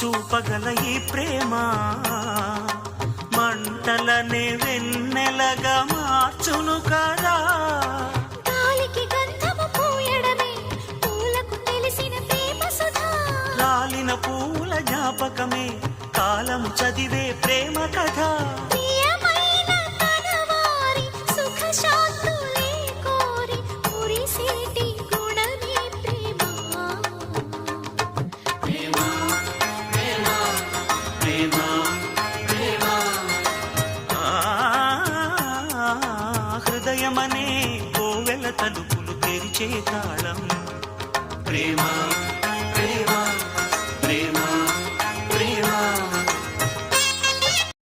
చూపగల ఈ ప్రేమ మంటలనే వెన్నెలగా మార్చును కదా. గాలికి గంధము పూయడమే పూలకు తెలిసిన ప్రేమ సుధా. రాలిన పూల జ్ఞాపకమే కాలము చదివే ప్రేమ కథ. ప్రియమైన తనవారి సుఖ శాంతులే కోరి మురిసేటి గుణమే ప్రేమ. ప్రేమ ప్రేమ ప్రేమ ప్రేమ. హృదయమనే కోవెల తలుపులు తెరిచే తాళం